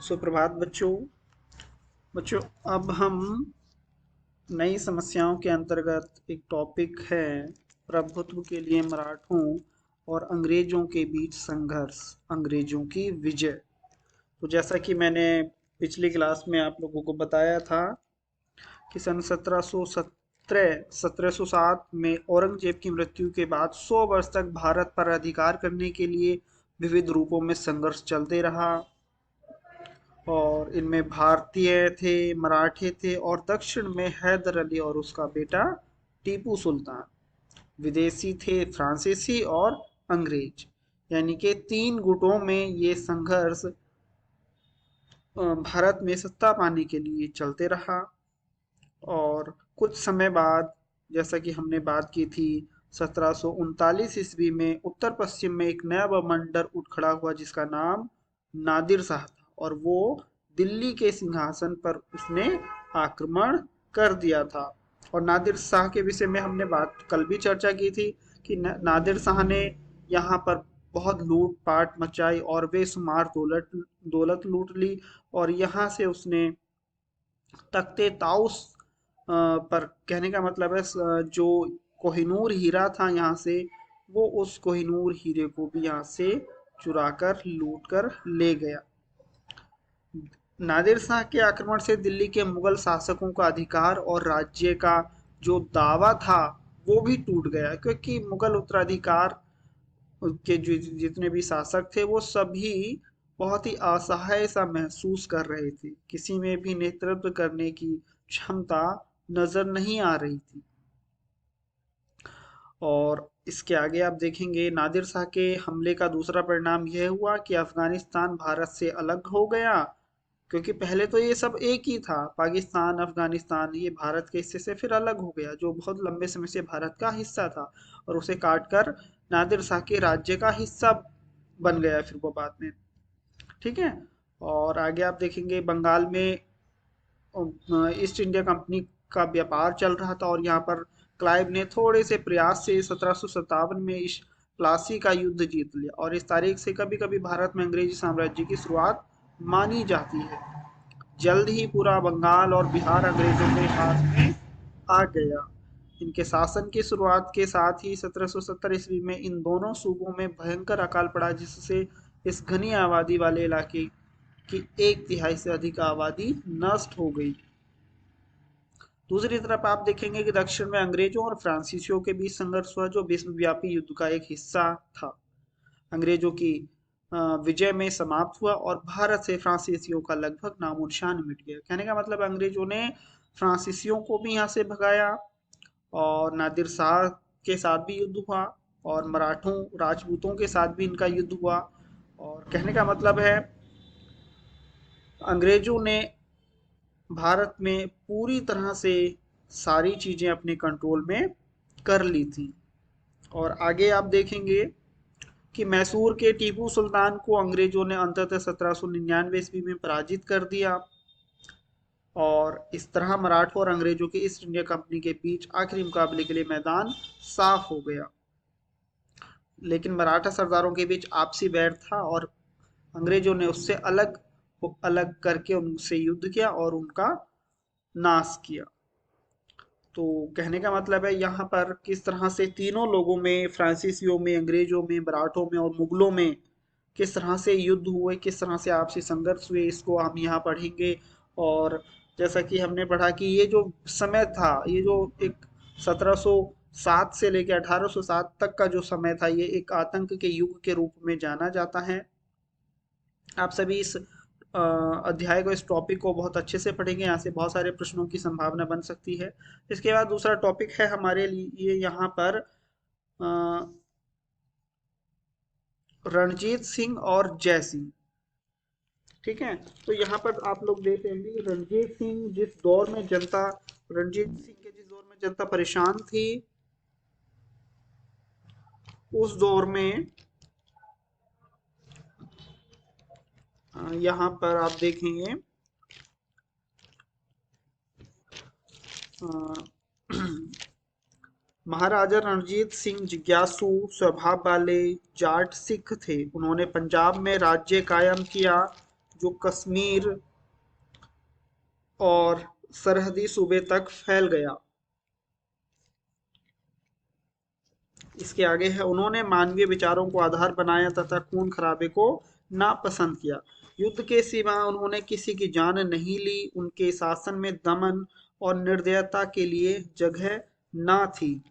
सुप्रभात बच्चों। बच्चों, अब हम नई समस्याओं के अंतर्गत एक टॉपिक है प्रभुत्व के लिए मराठों और अंग्रेजों के बीच संघर्ष, अंग्रेजों की विजय। तो जैसा कि मैंने पिछली क्लास में आप लोगों को बताया था कि सन 1707 में औरंगजेब की मृत्यु के बाद 100 वर्ष तक भारत पर अधिकार करने के लिए विविध रूपों में संघर्ष चलते रहा। और इनमें भारतीय थे, मराठे थे और दक्षिण में हैदर अली और उसका बेटा टीपू सुल्तान। विदेशी थे फ्रांसीसी और अंग्रेज। यानी कि तीन गुटों में ये संघर्ष भारत में सत्ता पाने के लिए चलते रहा। और कुछ समय बाद, जैसा कि हमने बात की थी, 1739 ईस्वी में उत्तर पश्चिम में एक नया बवंडर उठ खड़ा हुआ जिसका नाम नादिर शाह था, और वो दिल्ली के सिंहासन पर उसने आक्रमण कर दिया था। और नादिर शाह के विषय में हमने बात कल भी चर्चा की थी कि नादिर शाह ने यहाँ पर बहुत लूट पाट मचाई और बेशुमार दौलत दौलत लूट ली। और यहाँ से उसने तख्ते ताउस पर, कहने का मतलब है जो कोहिनूर हीरा था यहाँ से, वो उस कोहिनूर हीरे को भी यहाँ से चुरा कर लूट कर ले गया। नादिर शाह के आक्रमण से दिल्ली के मुगल शासकों का अधिकार और राज्य का जो दावा था वो भी टूट गया, क्योंकि मुगल उत्तराधिकार के जितने भी शासक थे वो सभी बहुत ही असहाय सा महसूस कर रहे थे। किसी में भी नेतृत्व करने की क्षमता नजर नहीं आ रही थी। और इसके आगे आप देखेंगे नादिर शाह के हमले का दूसरा परिणाम यह हुआ कि अफगानिस्तान भारत से अलग हो गया। क्योंकि पहले तो ये सब एक ही था, पाकिस्तान अफगानिस्तान, ये भारत के हिस्से से फिर अलग हो गया, जो बहुत लंबे समय से भारत का हिस्सा था, और उसे काट कर नादिर शाह के राज्य का हिस्सा बन गया फिर वो बाद में। ठीक है। और आगे आप देखेंगे बंगाल में ईस्ट इंडिया कंपनी का व्यापार चल रहा था, और यहाँ पर क्लाइव ने थोड़े से प्रयास से 1757 में इस प्लासी का युद्ध जीत लिया, और इस तारीख से कभी कभी भारत में अंग्रेजी साम्राज्य की शुरुआत मानी जाती है। जल्द ही पूरा बंगाल और बिहार अंग्रेजों के हाथ में आ गया। इनके शासन की शुरुआत के साथ ही 1770 ईस्वी में इन दोनों सूबों में भयंकर अकाल पड़ा, जिससे इस घनी आबादी वाले इलाके की एक तिहाई से अधिक आबादी नष्ट हो गई। दूसरी तरफ आप देखेंगे कि दक्षिण में अंग्रेजों और फ्रांसीसियों के बीच संघर्ष हुआ, जो विश्वव्यापी युद्ध का एक हिस्सा था। अंग्रेजों की विजय में समाप्त हुआ और भारत से फ्रांसीसियों का लगभग नामो निशान मिट गया। कहने का मतलब अंग्रेजों ने फ्रांसीसियों को भी यहाँ से भगाया, और नादिर शाह के साथ भी युद्ध हुआ, और मराठों राजपूतों के साथ भी इनका युद्ध हुआ। और कहने का मतलब है अंग्रेजों ने भारत में पूरी तरह से सारी चीजें अपने कंट्रोल में कर ली थी। और आगे आप देखेंगे कि मैसूर के टीपू सुल्तान को अंग्रेजों ने अंततः 1799 ईस्वी में पराजित कर दिया, और इस तरह मराठों और अंग्रेजों की ईस्ट इंडिया कंपनी के बीच आखिरी मुकाबले के लिए मैदान साफ हो गया। लेकिन मराठा सरदारों के बीच आपसी बैर था, और अंग्रेजों ने उससे अलग अलग करके उनसे युद्ध किया और उनका नाश किया। तो कहने का मतलब है यहाँ पर किस तरह से तीनों लोगों में, फ्रांसीसियों में, अंग्रेजों में, मराठों में और मुगलों में किस तरह से युद्ध हुए, किस तरह से आपसी संघर्ष हुए, इसको हम यहाँ पढ़ेंगे। और जैसा कि हमने पढ़ा कि ये जो समय था, ये जो एक 1707 से लेकर 1807 तक का जो समय था, ये एक आतंक के युग के रूप में जाना जाता है। आप सभी इस अध्याय को, इस टॉपिक को बहुत अच्छे से पढ़ेंगे, यहाँ से बहुत सारे प्रश्नों की संभावना बन सकती है। इसके बाद दूसरा टॉपिक है हमारे लिए यहाँ पर रणजीत सिंह और जय सिंह। ठीक है। तो यहाँ पर आप लोग देख रहे हैं रणजीत सिंह जिस दौर में जनता, रणजीत सिंह के जिस दौर में जनता परेशान थी, उस दौर में यहाँ पर आप देखेंगे महाराजा रणजीत सिंह जिज्ञासु स्वभाव वाले जाट सिख थे। उन्होंने पंजाब में राज्य कायम किया, जो कश्मीर और सरहदी सूबे तक फैल गया। इसके आगे है, उन्होंने मानवीय विचारों को आधार बनाया तथा खून खराबे को नापसंद किया। युद्ध के सिवा उन्होंने किसी की जान नहीं ली। उनके शासन में दमन और निर्दयता के लिए जगह ना थी।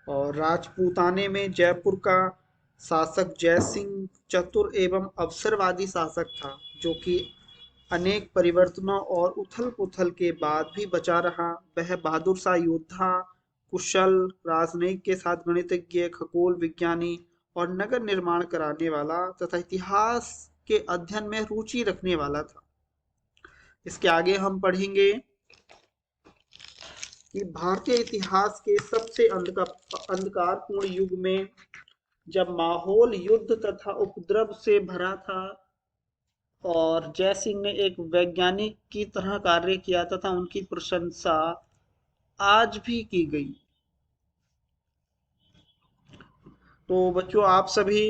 और राजपूताने में जयपुर का शासक जय सिंह चतुर एवं अवसरवादी शासक था, जो कि अनेक परिवर्तनों और उथल पुथल के बाद भी बचा रहा। वह बहादुर शाह योद्धा, कुशल राजनयिक के साथ गणितज्ञ, खगोल विज्ञानी और नगर निर्माण कराने वाला तथा इतिहास के अध्ययन में रुचि रखने वाला था। इसके आगे हम पढ़ेंगे कि भारतीय इतिहास के सबसे अंधकारपूर्ण युग में, जब माहौल युद्ध तथा उपद्रव से भरा था और जय सिंह ने एक वैज्ञानिक की तरह कार्य किया तथा उनकी प्रशंसा आज भी की गई। तो बच्चों, आप सभी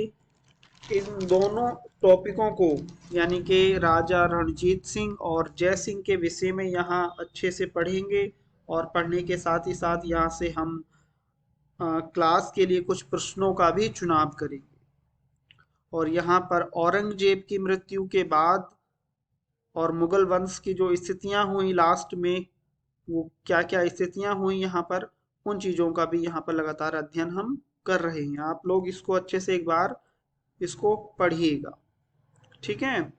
इन दोनों टॉपिकों को, यानी कि राजा रणजीत सिंह और जय सिंह के विषय में यहाँ अच्छे से पढ़ेंगे। और पढ़ने के साथ ही साथ यहाँ से हम क्लास के लिए कुछ प्रश्नों का भी चुनाव करेंगे। और यहाँ पर औरंगजेब की मृत्यु के बाद और मुगल वंश की जो स्थितियां हुई लास्ट में, वो क्या क्या स्थितियां हुई यहाँ पर, उन चीज़ों का भी यहाँ पर लगातार अध्ययन हम कर रहे हैं। आप लोग इसको अच्छे से एक बार इसको पढ़िएगा, ठीक है।